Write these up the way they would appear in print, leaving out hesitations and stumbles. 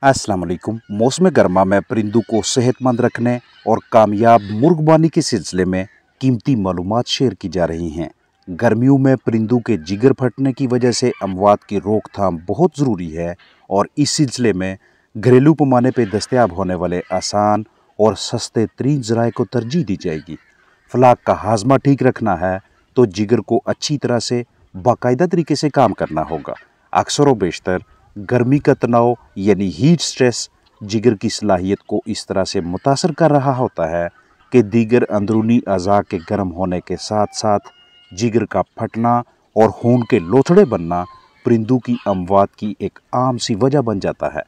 अस्सलाम वालेकुम। मौसम गर्मा में परिंदों को सेहतमंद रखने और कामयाब मुर्गबानी के सिलसिले में कीमती मालूमात शेयर की जा रही हैं। गर्मियों में परिंदों के जिगर फटने की वजह से अमवात की रोकथाम बहुत ज़रूरी है और इस सिलसिले में घरेलू पैमाने पर दस्तयाब होने वाले आसान और सस्ते तरीन ज़राए को तरजीह दी जाएगी। फलाक का हाजमा ठीक रखना है तो जिगर को अच्छी तरह से बाकायदा तरीके से काम करना होगा। अक्सर व बेशतर गर्मी का तनाव यानी हीट स्ट्रेस जिगर की सलाहियत को इस तरह से मुतासर कर रहा होता है कि दीगर अंदरूनी अज़ा के गर्म होने के साथ साथ जिगर का फटना और खून के लोथड़े बनना परिंदों की अमवात की एक आम सी वजह बन जाता है।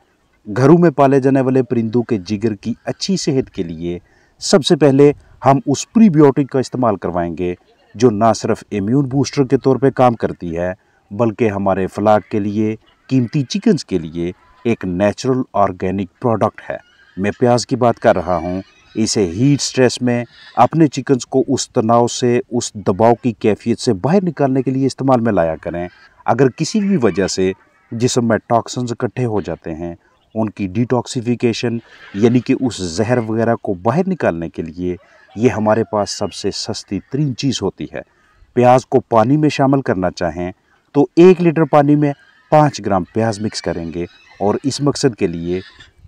घरों में पाले जाने वाले परिंदों के जिगर की अच्छी सेहत के लिए सबसे पहले हम उस प्रीबायोटिक का इस्तेमाल करवाएंगे जो ना सिर्फ इम्यून बूस्टर के तौर पे काम करती है बल्कि हमारे फलाक के लिए, कीमती चिकन्स के लिए एक नेचुरल ऑर्गेनिक प्रोडक्ट है। मैं प्याज की बात कर रहा हूँ। इसे हीट स्ट्रेस में अपने चिकन्स को उस तनाव से, उस दबाव की कैफियत से बाहर निकालने के लिए इस्तेमाल में लाया करें। अगर किसी भी वजह से जिस्म में टॉक्सिन्स इकट्ठे हो जाते हैं, उनकी डिटॉक्सिफिकेशन यानी कि उस जहर वगैरह को बाहर निकालने के लिए ये हमारे पास सबसे सस्ती तरीन चीज़ होती है। प्याज को पानी में शामिल करना चाहें तो 1 लीटर पानी में 5 ग्राम प्याज मिक्स करेंगे और इस मकसद के लिए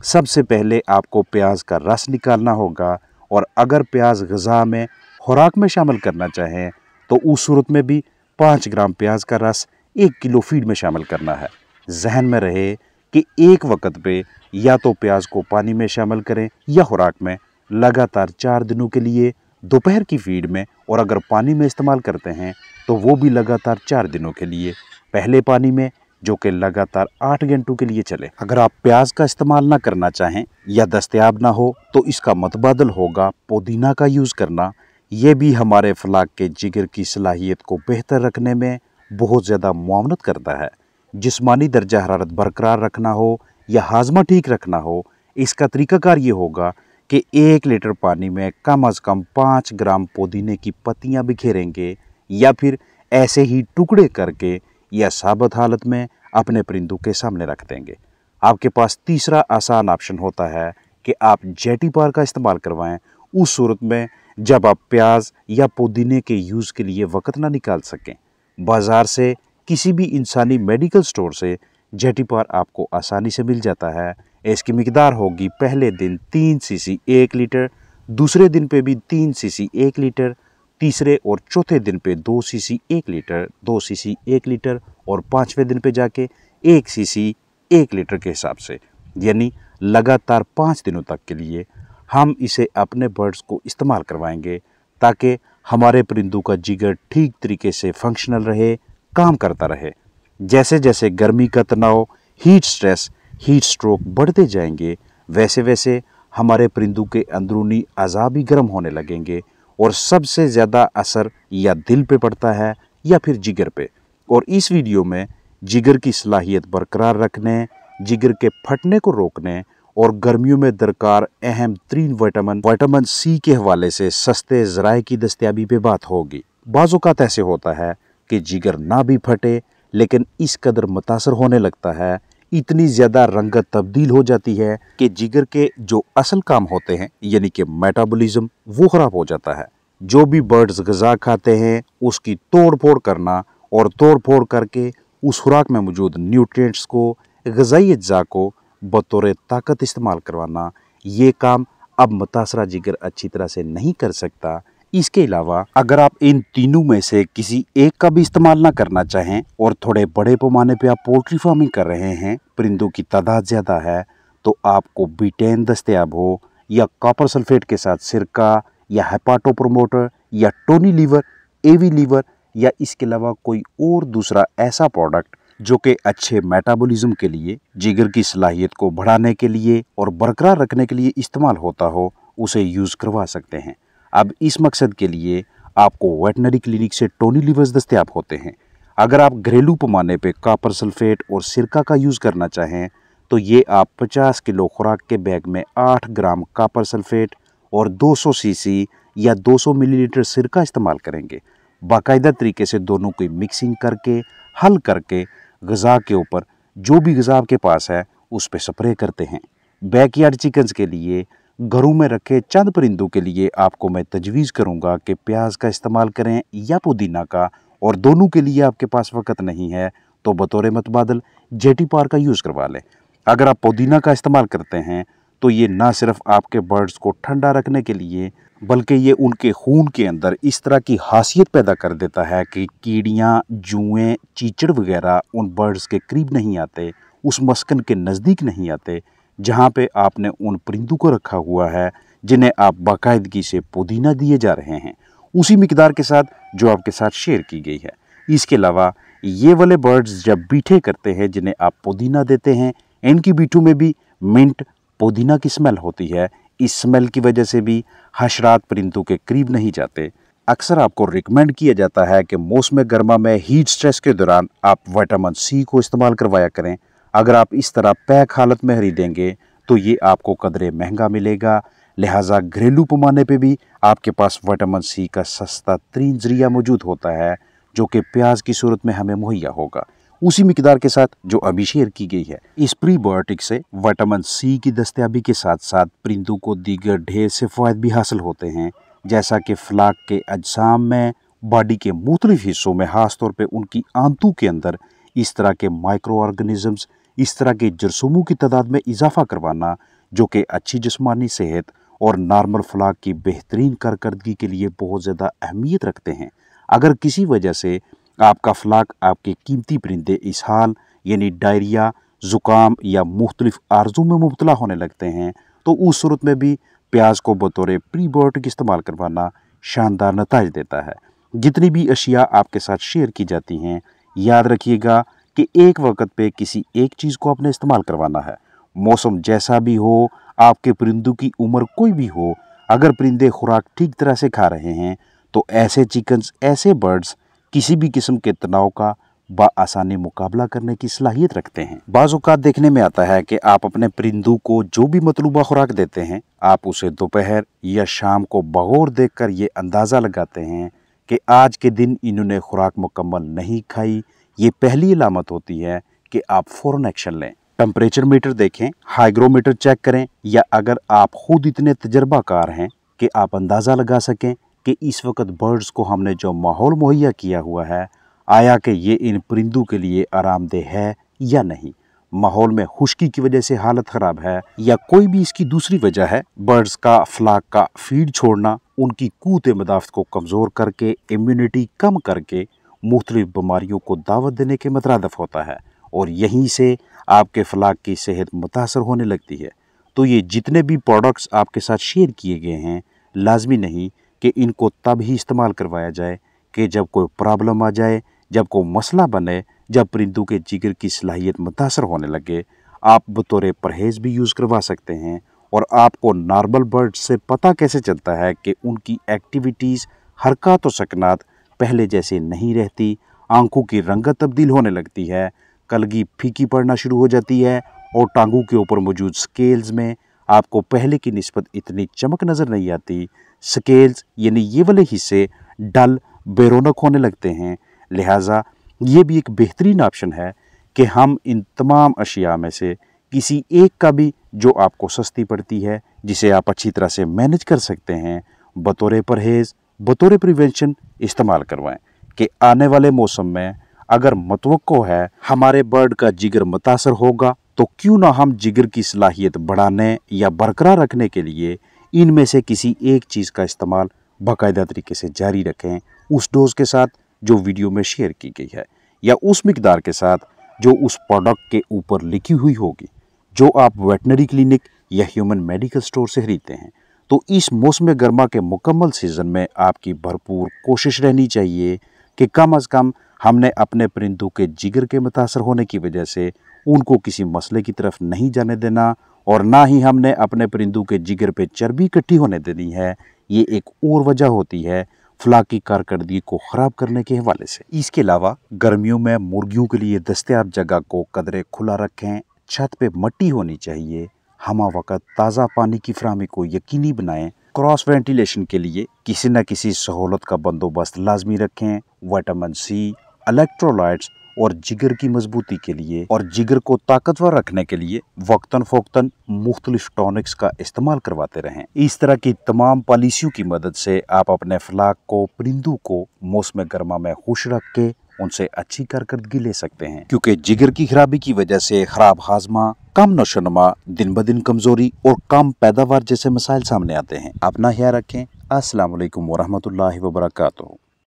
सबसे पहले आपको प्याज का रस निकालना होगा। और अगर प्याज ग़िज़ा में, खुराक में शामिल करना चाहें तो उस सूरत में भी 5 ग्राम प्याज का रस 1 किलो फीड में शामिल करना है। जहन में रहे कि एक वक्त पे या तो प्याज को पानी में शामिल करें या खुराक में लगातार 4 दिनों के लिए दोपहर की फीड में, और अगर पानी में इस्तेमाल करते हैं तो वो भी लगातार 4 दिनों के लिए, पहले पानी में जो कि लगातार 8 घंटों के लिए चले। अगर आप प्याज का इस्तेमाल ना करना चाहें या दस्तयाब ना हो तो इसका मतबादल होगा पुदीना का यूज़ करना। ये भी हमारे फलाक के जिगर की सलाहियत को बेहतर रखने में बहुत ज़्यादा मुआवनत करता है। जिस्मानी दर्जा हरारत बरकरार रखना हो या हाजमा ठीक रखना हो, इसका तरीकाकार ये होगा कि 1 लीटर पानी में कम अज़ कम 5 ग्राम पुदीने की पत्तियाँ बिखेरेंगे या फिर ऐसे ही टुकड़े करके या साबुत हालत में अपने परिंदों के सामने रख देंगे। आपके पास तीसरा आसान ऑप्शन होता है कि आप जेटी पार का इस्तेमाल करवाएं। उस सूरत में जब आप प्याज या पुदीने के यूज़ के लिए वक़्त ना निकाल सकें, बाज़ार से किसी भी इंसानी मेडिकल स्टोर से जेटी पार आपको आसानी से मिल जाता है। इसकी मिकदार होगी पहले दिन 3 सीसी 1 लीटर, दूसरे दिन पे भी 3 सीसी 1 लीटर, तीसरे और चौथे दिन पे 2 सीसी 1 लीटर, 2 सीसी 1 लीटर और 5वें दिन पे जाके 1 सीसी 1 लीटर के हिसाब से, यानी लगातार 5 दिनों तक के लिए हम इसे अपने बर्ड्स को इस्तेमाल करवाएंगे ताकि हमारे परिंदों का जिगर ठीक तरीके से फंक्शनल रहे, काम करता रहे। जैसे जैसे गर्मी का तनाव, हीट स्ट्रेस, हीट स्ट्रोक बढ़ते जाएंगे वैसे वैसे हमारे परिंदों के अंदरूनी अज़ा भी गर्म होने लगेंगे और सबसे ज़्यादा असर या दिल पे पड़ता है या फिर जिगर पे। और इस वीडियो में जिगर की सलाहियत बरकरार रखने, जिगर के फटने को रोकने और गर्मियों में दरकार अहम तरीन विटामिन सी के हवाले से सस्ते ज़राए की दस्तयाबी पे बात होगी। बाज़ औक़ात ऐसे होता है कि जिगर ना भी फटे लेकिन इस कदर मुतासर होने लगता है, इतनी ज़्यादा रंगत तब्दील हो जाती है कि जिगर के जो असल काम होते हैं यानी कि मेटाबॉलिज्म वो ख़राब हो जाता है। जो भी बर्ड्स ग़िज़ा खाते हैं उसकी तोड़ फोड़ करना और तोड़ फोड़ करके उस खुराक में मौजूद न्यूट्रिएंट्स को, ग़िज़ाई अज्जा को बतौर ताकत इस्तेमाल करवाना, ये काम अब मुतासरा जिगर अच्छी तरह से नहीं कर सकता। इसके अलावा अगर आप इन तीनों में से किसी एक का भी इस्तेमाल ना करना चाहें और थोड़े बड़े पैमाने पे आप पोल्ट्री फार्मिंग कर रहे हैं, परिंदों की तादाद ज़्यादा है, तो आपको बीटेन दस्तयाब हो या कॉपर सल्फेट के साथ सिरका या हेपाटो प्रमोटर या टोनी लीवर, एवी लीवर या इसके अलावा कोई और दूसरा ऐसा प्रोडक्ट जो कि अच्छे मेटाबॉलिज्म के लिए, जिगर की सलाहियत को बढ़ाने के लिए और बरकरार रखने के लिए इस्तेमाल होता हो, उसे यूज़ करवा सकते हैं। अब इस मकसद के लिए आपको वेटनरी क्लिनिक से टोनी लीवर्स दस्तयाब होते हैं। अगर आप घरेलू पैमाने पे कॉपर सल्फेट और सिरका का यूज़ करना चाहें तो ये आप 50 किलो खुराक के बैग में 8 ग्राम कॉपर सल्फेट और 200 सीसी या 200 मिलीलीटर सिरका इस्तेमाल करेंगे। बाकायदा तरीके से दोनों की मिक्सिंग करके, हल करके ग़िज़ा के ऊपर जो भी ग़िज़ा आपके पास है उस पर स्प्रे करते हैं। बैकयार्ड चिकन्स के लिए घरों में रखे चंद परिंदों के लिए आपको मैं तजवीज़ करूंगा कि प्याज का इस्तेमाल करें या पुदीना का, और दोनों के लिए आपके पास वक्त नहीं है तो बतौर मतबादल जेटीपार का यूज़ करवा लें। अगर आप पुदीना का इस्तेमाल करते हैं तो ये ना सिर्फ आपके बर्ड्स को ठंडा रखने के लिए, बल्कि ये उनके खून के अंदर इस तरह की खासियत पैदा कर देता है कि कीड़ियाँ, जुएँ, चीचड़ वगैरह उन बर्ड्स के करीब नहीं आते, उस मस्कन के नज़दीक नहीं आते जहाँ पे आपने उन परिंदों को रखा हुआ है जिन्हें आप बाकायदगी से पुदीना दिए जा रहे हैं, उसी मिकदार के साथ जो आपके साथ शेयर की गई है। इसके अलावा ये वाले बर्ड्स जब बीठे करते हैं जिन्हें आप पुदीना देते हैं, इनकी बीठों में भी मिंट पुदीना की स्मेल होती है। इस स्मेल की वजह से भी हशरात परिंदों के करीब नहीं जाते। अक्सर आपको रिकमेंड किया जाता है कि मौसम गर्मा में हीट स्ट्रेस के दौरान आप विटामिन सी को इस्तेमाल करवाया करें। अगर आप इस तरह पैक हालत में खरीदेंगे तो ये आपको कदरे महंगा मिलेगा, लिहाजा घरेलू पैमाने पे भी आपके पास विटामिन सी का सस्ता तरीन ज़रिया मौजूद होता है जो कि प्याज की सूरत में हमें मुहैया होगा, उसी मिकदार के साथ जो अभी शेयर की गई है। इस प्रीबायोटिक से विटामिन सी की दस्तयाबी के साथ साथ परिंदों को दीगर ढेर से फ़ायदे भी हासिल होते हैं, जैसा कि फ्लाक के अजसाम में, बॉडी के मुख्तलिफ हिस्सों में, ख़ासतौर पर उनकी आंतों के अंदर इस तरह के माइक्रो ऑर्गेनिज़म्स, इस तरह के जरसूमों की तादाद में इजाफा करवाना जो कि अच्छी जिस्मानी सेहत और नॉर्मल फ्लाक की बेहतरीन कारकर्दगी के लिए बहुत ज़्यादा अहमियत रखते हैं। अगर किसी वजह से आपका फ्लाक, आपके कीमती परिंदे इसहाल यानी डायरिया, ज़ुकाम या मुख्तलिफ आर्ज़ों में मुब्तला होने लगते हैं तो उस सूरत में भी प्याज को बतौर प्रीबायोटिक इस्तेमाल करवाना शानदार नताइज देता है। जितनी भी अशिया आपके साथ शेयर की जाती हैं, याद रखिएगा कि एक वक्त पे किसी एक चीज़ को आपने इस्तेमाल करवाना है। मौसम जैसा भी हो, आपके परिंदों की उम्र कोई भी हो, अगर परिंदे खुराक ठीक तरह से खा रहे हैं तो ऐसे चिकन्स, ऐसे बर्ड्स किसी भी किस्म के तनाव का बआसानी मुकाबला करने की सलाहियत रखते हैं। बाज़ औक़ात देखने में आता है कि आप अपने परिंदों को जो भी मतलूबा खुराक देते हैं, आप उसे दोपहर या शाम को बगौर देखकर ये अंदाज़ा लगाते हैं कि आज के दिन इन्होंने खुराक मुकम्मल नहीं खाई। ये पहली अलामत होती है कि आप फ़ौरन एक्शन लें। टेम्परेचर मीटर देखें, हाइग्रोमीटर चेक करें, या अगर आप खुद इतने तजर्बाकार हैं कि आप अंदाज़ा लगा सकें कि इस वक्त बर्ड्स को हमने जो माहौल मुहैया किया हुआ है, आया कि ये इन परिंदों के लिए आरामदेह है या नहीं। माहौल में खुश्की की वजह से हालत ख़राब है या कोई भी इसकी दूसरी वजह है। बर्ड्स का फ्लाक का फीड छोड़ना उनकी क़ुव्वत मदाफ़त को कमज़ोर करके, इम्यूनिटी कम करके मुख्तलिफ बीमारियों को दावत देने के मतरादफ होता है, और यहीं से आपके फ्लाक की सेहत मुतासर होने लगती है। तो ये जितने भी प्रोडक्ट्स आपके साथ शेयर किए गए हैं, लाजमी नहीं कि इनको तब ही इस्तेमाल करवाया जाए कि जब कोई प्रॉब्लम आ जाए, जब कोई मसला बने, जब परिंदों के जिगर की सलाहियत मुतासर होने लगे। आप बतौर परहेज़ भी यूज़ करवा सकते हैं। और आपको नॉर्मल बर्ड से पता कैसे चलता है कि उनकी एक्टिविटीज़, हरकत और सकनात पहले जैसे नहीं रहती, आंखों की रंगत तब्दील होने लगती है, कलगी फीकी पड़ना शुरू हो जाती है, और टांगों के ऊपर मौजूद स्केल्स में आपको पहले की निस्बत इतनी चमक नज़र नहीं आती। स्केल्स यानी ये वाले हिस्से डल, बेरौनक होने लगते हैं। लिहाजा ये भी एक बेहतरीन ऑप्शन है कि हम इन तमाम अशिया में से किसी एक का भी जो आपको सस्ती पड़ती है, जिसे आप अच्छी तरह से मैनेज कर सकते हैं, बतौर परहेज़, बतौर प्रिवेंशन इस्तेमाल करवाएं कि आने वाले मौसम में अगर मतवक्को है हमारे बर्ड का जिगर मुतासर होगा, तो क्यों ना हम जिगर की सलाहियत बढ़ाने या बरकरार रखने के लिए इनमें से किसी एक चीज़ का इस्तेमाल बाकायदा तरीके से जारी रखें, उस डोज के साथ जो वीडियो में शेयर की गई है, या उस मिकदार के साथ जो उस प्रोडक्ट के ऊपर लिखी हुई होगी, जो आप वेटनरी क्लिनिक या ह्यूमन मेडिकल स्टोर से खरीदते हैं। तो इस मौसम गर्मा के मुकम्मल सीज़न में आपकी भरपूर कोशिश रहनी चाहिए कि कम अज़ कम हमने अपने परिंदों के जिगर के मुतासर होने की वजह से उनको किसी मसले की तरफ नहीं जाने देना, और ना ही हमने अपने परिंदों के जिगर पे चर्बी इकट्ठी होने देनी है। ये एक और वजह होती है फ्लाक की कारकर्दगी को ख़राब करने के हवाले से। इसके अलावा गर्मियों में मुर्गियों के लिए दस्तयाब जगह को कदरे खुला रखें, छत पे मट्टी होनी चाहिए, हमा वक़्त ताज़ा पानी की फराहमी को यकीनी बनाएं, क्रॉस वेंटिलेशन के लिए किसी न किसी सहूलत का बंदोबस्त लाजमी रखें, विटामिन सी, इलेक्ट्रोलाइट्स और जिगर की मजबूती के लिए और जिगर को ताकतवर रखने के लिए वक्तन फ़ौक्तन मुख्तलिफ टॉनिक्स का इस्तेमाल करवाते रहें। इस तरह की तमाम पॉलिसियों की मदद से आप अपने अफलाक को, परिंदों को मौसम गर्मा में खुश रख के उनसे अच्छी कारकर्दगी ले सकते हैं, क्योंकि जिगर की खराबी की वजह से खराब हाजमा, कम नशोनुमा, दिन ब दिन कमजोरी और कम पैदावार जैसे मसाइल सामने आते हैं। अपना ख्याल रखें। अस्सलाम वालेकुम वरहमतुल्लाहि वबरकातुहू।